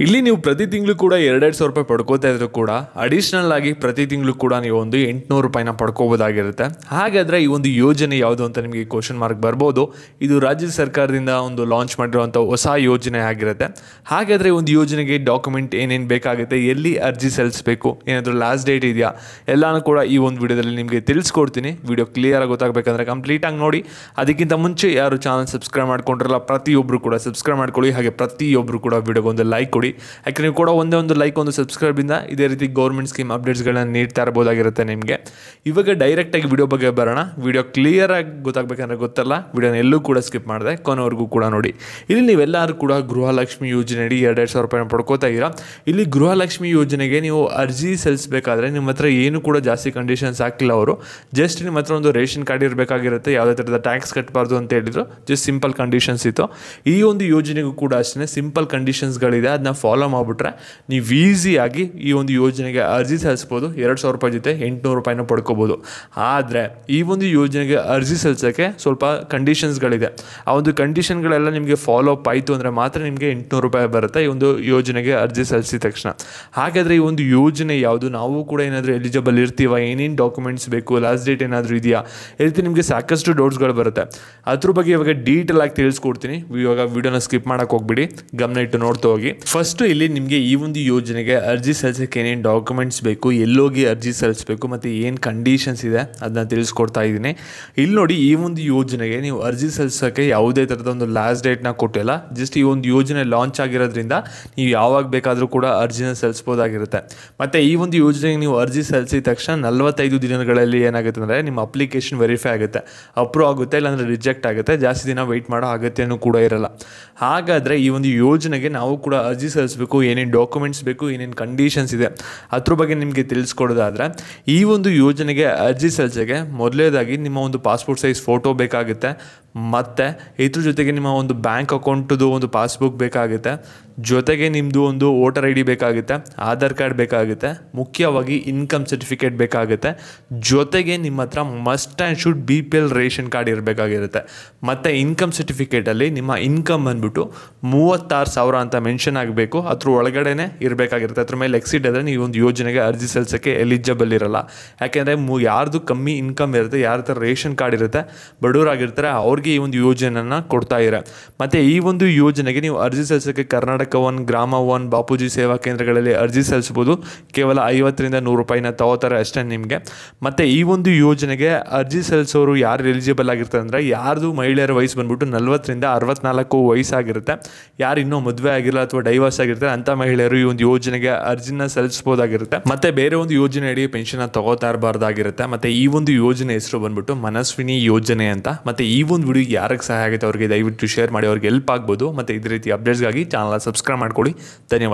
ಇಲ್ಲಿ ನೀವು ಪ್ರತಿ ತಿಂಗಳು ಕೂಡ 2,000 ರೂಪಾಯಿ ಪಡ್ಕೋತಾ ಇದ್ರು ಕೂಡ ಅಡಿಷನಲ್ ಆಗಿ ಪ್ರತಿ ತಿಂಗಳು ಕೂಡ ನೀವು ಒಂದು 800 ರೂಪಾಯಿನ ಪಡ್ಕೋಬೋದಾಗಿರುತ್ತೆ. ಹಾಗಾದರೆ ಈ ಒಂದು ಯೋಜನೆ ಯಾವುದು ಅಂತ ನಿಮಗೆ ಕ್ವಶನ್ ಮಾರ್ಕ್ ಬರ್ಬೋದು. ಇದು ರಾಜ್ಯ ಸರ್ಕಾರದಿಂದ ಒಂದು ಲಾಂಚ್ ಮಾಡಿರುವಂಥ ಹೊಸ ಯೋಜನೆ ಆಗಿರುತ್ತೆ. ಹಾಗಾದರೆ ಒಂದು ಯೋಜನೆಗೆ ಡಾಕ್ಯುಮೆಂಟ್ ಏನೇನು ಬೇಕಾಗುತ್ತೆ, ಎಲ್ಲಿ ಅರ್ಜಿ ಸಲ್ಲಿಸಬೇಕು, ಏನಾದರೂ ಲಾಸ್ಟ್ ಡೇಟ್ ಇದೆಯಾ, ಎಲ್ಲನೂ ಕೂಡ ಈ ಒಂದು ವಿಡಿಯೋದಲ್ಲಿ ನಿಮಗೆ ತಿಳಿಸ್ಕೊಡ್ತೀನಿ. ವಿಡಿಯೋ ಕ್ಲಿಯರಾಗಿ ಗೊತ್ತಾಗಬೇಕಂದ್ರೆ ಕಂಪ್ಲೀಟಾಗಿ ನೋಡಿ. ಅದಕ್ಕಿಂತ ಮುಂಚೆ ಯಾರು ಚಾನಲ್ ಸಬ್ಸ್ಕ್ರೈಬ್ ಮಾಡ್ಕೊಂಡಿರಲ್ಲ ಪ್ರತಿಯೊಬ್ಬರು ಕೂಡ ಸಬ್ಸ್ಕ್ರೈಬ್ ಮಾಡ್ಕೊಳ್ಳಿ. ಹಾಗೆ ಪ್ರತಿಯೊಬ್ಬರು ಕೂಡ ವಿಡಿಯೋಗೆ ಒಂದು ಲೈಕ್ ಕೊಡಿ. ಯಾಕೆ ನೀವು ಕೂಡ ಒಂದೇ ಒಂದು ಲೈಕ್, ಒಂದು ಸಬ್ಸ್ಕ್ರೈಬಿಂದ ಇದೇ ರೀತಿ ಗೌರ್ಮೆಂಟ್ ಸ್ಕೀಮ್ ಅಪ್ಡೇಟ್ಸ್ಗಳನ್ನ ನೀಡ್ತಾ ಇರ್ಬೋದಾಗಿರುತ್ತೆ ನಿಮಗೆ. ಇವಾಗ ಡೈರೆಕ್ಟಾಗಿ ವಿಡಿಯೋ ಬಗ್ಗೆ ಬರೋಣ. ವಿಡಿಯೋ ಕ್ಲಿಯರಾಗಿ ಗೊತ್ತಾಗಬೇಕಂದ್ರೆ ಗೊತ್ತಲ್ಲ, ವಿಡಿಯೋನ ಎಲ್ಲೂ ಕೂಡ ಸ್ಕಿಪ್ ಮಾಡಿದೆ, ಕೊನೆವರೆಗೂ ಕೂಡ ನೋಡಿ. ಇಲ್ಲಿ ನೀವೆಲ್ಲರೂ ಕೂಡ ಗೃಹಲಕ್ಷ್ಮಿ ಯೋಜನೆ ಅಡಿ 2,000 ರೂಪಾಯಿನ ಪಡ್ಕೋತಾ ಇದ್ದೀರಾ. ಇಲ್ಲಿ ಗೃಹಲಕ್ಷ್ಮಿ ಯೋಜನೆಗೆ ನೀವು ಅರ್ಜಿ ಸಲ್ಲಿಸಬೇಕಾದ್ರೆ ನಿಮ್ಮ ಹತ್ರ ಏನು ಕೂಡ ಜಾಸ್ತಿ ಕಂಡೀಷನ್ಸ್ ಹಾಕಿಲ್ಲ ಅವರು. ಜಸ್ಟ್ ನಿಮ್ಮ ಹತ್ರ ಒಂದು ರೇಷನ್ ಕಾರ್ಡ್ ಇರಬೇಕಾಗಿರುತ್ತೆ, ಯಾವುದೇ ಥರದ ಟ್ಯಾಕ್ಸ್ ಕಟ್ಟಬಾರ್ದು ಅಂತ ಹೇಳಿದ್ರು. ಜಸ್ಟ್ ಸಿಂಪಲ್ ಕಂಡೀಷನ್ಸ್ ಇತ್ತು. ಈ ಒಂದು ಯೋಜನೆಗೂ ಕೂಡ ಅಷ್ಟೇ ಸಿಂಪಲ್ ಕಂಡೀಷನ್ಸ್ಗಳಿದೆ. ಅದನ್ನ ಫಾಲೋ ಮಾಡಿಬಿಟ್ರೆ ನೀವು ಈಸಿಯಾಗಿ ಈ ಒಂದು ಯೋಜನೆಗೆ ಅರ್ಜಿ ಸಲ್ಲಿಸ್ಬೋದು. 2,000 ರೂಪಾಯಿ ಜೊತೆ 800 ರೂಪಾಯಿನ ಪಡ್ಕೋಬೋದು. ಆದರೆ ಈ ಒಂದು ಯೋಜನೆಗೆ ಅರ್ಜಿ ಸಲ್ಲಿಸೋಕ್ಕೆ ಸ್ವಲ್ಪ ಕಂಡೀಷನ್ಸ್ಗಳಿದೆ. ಆ ಒಂದು ಕಂಡೀಷನ್ಗಳೆಲ್ಲ ನಿಮಗೆ ಫಾಲೋ ಅಪ್ ಆಯಿತು ಅಂದರೆ ಮಾತ್ರ ನಿಮಗೆ 800 ರೂಪಾಯಿ ಬರುತ್ತೆ ಈ ಒಂದು ಯೋಜನೆಗೆ ಅರ್ಜಿ ಸಲ್ಲಿಸಿದ ತಕ್ಷಣ. ಹಾಗಾದರೆ ಈ ಒಂದು ಯೋಜನೆ ಯಾವುದು, ನಾವು ಕೂಡ ಏನಾದರೂ ಎಲಿಜಿಬಲ್ ಇರ್ತೀವ, ಏನೇನು ಡಾಕ್ಯುಮೆಂಟ್ಸ್ ಬೇಕು, ಲಾಸ್ಟ್ ಡೇಟ್ ಏನಾದರೂ ಇದೆಯಾ, ಈ ರೀತಿ ನಿಮಗೆ ಸಾಕಷ್ಟು ಡೌಟ್ಸ್ಗಳು ಬರುತ್ತೆ. ಅದ್ರ ಬಗ್ಗೆ ಇವಾಗ ಡೀಟೇಲ್ ಆಗಿ ತಿಳಿಸ್ಕೊಡ್ತೀನಿ. ಇವಾಗ ವಿಡಿಯೋನ ಸ್ಕಿಪ್ ಮಾಡೋಕೆ ಹೋಗ್ಬಿಡಿ, ಗಮನ ಇಟ್ಟು ನೋಡ್ತಾ ಹೋಗಿ. ಫಸ್ಟು ಇಲ್ಲಿ ನಿಮಗೆ ಈ ಒಂದು ಯೋಜನೆಗೆ ಅರ್ಜಿ ಸಲ್ಲಿಸೋಕ್ಕೆ ಏನೇನು ಡಾಕ್ಯುಮೆಂಟ್ಸ್ ಬೇಕು, ಎಲ್ಲೋಗಿ ಅರ್ಜಿ ಸಲ್ಲಿಸಬೇಕು ಮತ್ತು ಏನು ಕಂಡೀಷನ್ಸ್ ಇದೆ ಅದನ್ನ ತಿಳಿಸ್ಕೊಡ್ತಾ ಇದ್ದೀನಿ. ಇಲ್ಲಿ ನೋಡಿ, ಈ ಒಂದು ಯೋಜನೆಗೆ ನೀವು ಅರ್ಜಿ ಸಲ್ಲಿಸೋಕ್ಕೆ ಯಾವುದೇ ಥರದ ಒಂದು ಲಾಸ್ಟ್ ಡೇಟ್ನ ಕೊಟ್ಟಿಲ್ಲ. ಜಸ್ಟ್ ಈ ಒಂದು ಯೋಜನೆ ಲಾಂಚ್ ಆಗಿರೋದ್ರಿಂದ ನೀವು ಯಾವಾಗ ಬೇಕಾದರೂ ಕೂಡ ಅರ್ಜಿನ ಸಲ್ಲಿಸ್ಬೋದಾಗಿರುತ್ತೆ. ಮತ್ತು ಈ ಒಂದು ಯೋಜನೆಗೆ ನೀವು ಅರ್ಜಿ ಸಲ್ಲಿಸಿದ ತಕ್ಷಣ 45 ದಿನಗಳಲ್ಲಿ ಏನಾಗುತ್ತೆ ಅಂದರೆ ನಿಮ್ಮ ಅಪ್ಲಿಕೇಶನ್ ವೆರಿಫೈ ಆಗುತ್ತೆ, ಅಪ್ರೂವ್ ಆಗುತ್ತೆ, ಇಲ್ಲಾಂದರೆ ರಿಜೆಕ್ಟ್ ಆಗುತ್ತೆ. ಜಾಸ್ತಿ ದಿನ ವೆಯ್ಟ್ ಮಾಡೋ ಅಗತ್ಯನೂ ಕೂಡ ಇರಲ್ಲ. ಹಾಗಾದರೆ ಈ ಒಂದು ಯೋಜನೆಗೆ ನಾವು ಕೂಡ ಅರ್ಜಿ ಸಲ್ಲಿಸಬೇಕು, ಏನೇನು ಡಾಕ್ಯುಮೆಂಟ್ಸ್ ಬೇಕು, ಏನೇನು ಕಂಡೀಷನ್ಸ್ ಇದೆ ಅದ್ರ ಬಗ್ಗೆ ನಿಮಗೆ ತಿಳಿಸ್ಕೊಡೋದಾದರೆ, ಈ ಒಂದು ಯೋಜನೆಗೆ ಅರ್ಜಿ ಸಲ್ಲಿಸೋಕ್ಕೆ ಮೊದಲನೇದಾಗಿ ನಿಮ್ಮ ಒಂದು ಪಾಸ್ಪೋರ್ಟ್ ಸೈಜ್ ಫೋಟೋ ಬೇಕಾಗುತ್ತೆ. ಮತ್ತು ಇದ್ರ ಜೊತೆಗೆ ನಿಮ್ಮ ಒಂದು ಬ್ಯಾಂಕ್ ಅಕೌಂಟದು ಒಂದು ಪಾಸ್ಬುಕ್ ಬೇಕಾಗುತ್ತೆ. ಜೊತೆಗೆ ನಿಮ್ಮದು ಒಂದು ವೋಟರ್ ID ಬೇಕಾಗುತ್ತೆ, ಆಧಾರ್ ಕಾರ್ಡ್ ಬೇಕಾಗುತ್ತೆ, ಮುಖ್ಯವಾಗಿ ಇನ್ಕಮ್ ಸರ್ಟಿಫಿಕೇಟ್ ಬೇಕಾಗುತ್ತೆ. ಜೊತೆಗೆ ನಿಮ್ಮ ಹತ್ರ must and should BPL ration card ಇರಬೇಕಾಗಿರುತ್ತೆ. ಮತ್ತು ಇನ್ಕಮ್ ಸರ್ಟಿಫಿಕೇಟಲ್ಲಿ ನಿಮ್ಮ ಇನ್ಕಮ್ ಬಂದ್ಬಿಟ್ಟು 36,000 ಅಂತ ಮೆನ್ಷನ್ ಆಗಬೇಕು. ಅದ್ರ ಒಳಗಡೆನೇ ಇರಬೇಕಾಗಿರುತ್ತೆ. ಅದ್ರ ಮೇಲೆ ಎಕ್ಸಿಡ್ ಆದರೆ ನೀವು ಒಂದು ಯೋಜನೆಗೆ ಅರ್ಜಿ ಸಲ್ಲಿಸೋಕ್ಕೆ ಎಲಿಜಿಬಲ್ ಇರಲ್ಲ. ಯಾಕೆಂದರೆ ಯಾರ್ದು ಕಮ್ಮಿ ಇನ್ಕಮ್ ಇರುತ್ತೆ, ಯಾರ ಹತ್ರ ರೇಷನ್ ಕಾರ್ಡ್ ಇರುತ್ತೆ, ಬಡವರಾಗಿರ್ತಾರೆ, ಅವ್ರಿಗೆ ಈ ಒಂದು ಯೋಜನೆಯನ್ನು ಕೊಡ್ತಾ ಇದ್ದಾರೆ. ಮತ್ತು ಈ ಒಂದು ಯೋಜನೆಗೆ ನೀವು ಅರ್ಜಿ ಸಲ್ಲಿಸೋಕ್ಕೆ ಕರ್ನಾಟಕ 1, ಗ್ರಾಮ 1, ಬಾಪೂಜಿ ಸೇವಾ ಕೇಂದ್ರಗಳಲ್ಲಿ ಅರ್ಜಿ ಸಲ್ಲಿಸ್ಬೋದು. ಕೇವಲ 50ರಿಂದ 100 ರೂಪಾಯಿನ ತಗೋತಾರೆ ಅಷ್ಟೇ ನಿಮಗೆ. ಮತ್ತು ಈ ಒಂದು ಯೋಜನೆಗೆ ಅರ್ಜಿ ಸಲ್ಲಿಸೋರು ಯಾರು ಎಲಿಜಿಬಲ್ ಆಗಿರ್ತಾರೆ ಅಂದರೆ, ಯಾರ್ದು ಮಹಿಳೆಯರ ವಯಸ್ಸು ಬಂದ್ಬಿಟ್ಟು 40ರಿಂದ 64 ವಯಸ್ಸಾಗಿರುತ್ತೆ, ಯಾರು ಇನ್ನೂ ಮದುವೆ ಆಗಿಲ್ಲ ಅಥವಾ ಡೈವರ್ಸ್ ಆಗಿರ್ತಾರೆ ಅಂಥ ಮಹಿಳೆಯರು ಈ ಒಂದು ಯೋಜನೆಗೆ ಅರ್ಜಿನ ಸಲ್ಲಿಸ್ಬೋದಾಗಿರುತ್ತೆ. ಮತ್ತು ಬೇರೆ ಒಂದು ಯೋಜನೆ ಅಡಿ ಪೆನ್ಷನ್ ತಗೋತಾ ಇರಬಾರ್ದಾಗಿರುತ್ತೆ. ಮತ್ತು ಈ ಒಂದು ಯೋಜನೆ ಹೆಸರು ಬಂದ್ಬಿಟ್ಟು ಮನಸ್ವಿನಿ ಯೋಜನೆ ಅಂತ. ಮತ್ತು ಈ ಒಂದು ವಿಡಿಯೋ ಯಾರಿಗೆ ಸಹಾಯ ಆಗುತ್ತೆ ಅವರಿಗೆ ದಯವಿಟ್ಟು ಶೇರ್ ಮಾಡಿ, ಅವ್ರಿಗೆ ಹೆಲ್ಪ್ ಆಗ್ಬೋದು. ಮತ್ತು ಇದೇ ರೀತಿ ಅಪ್ಡೇಟ್ಸ್ಗಾಗಿ ಚಾನಲ್ ಸಬ್ಸ್ಕ್ರೈಬ್ ಮಾಡ್ಕೊಳ್ಳಿ. ಧನ್ಯವಾದ.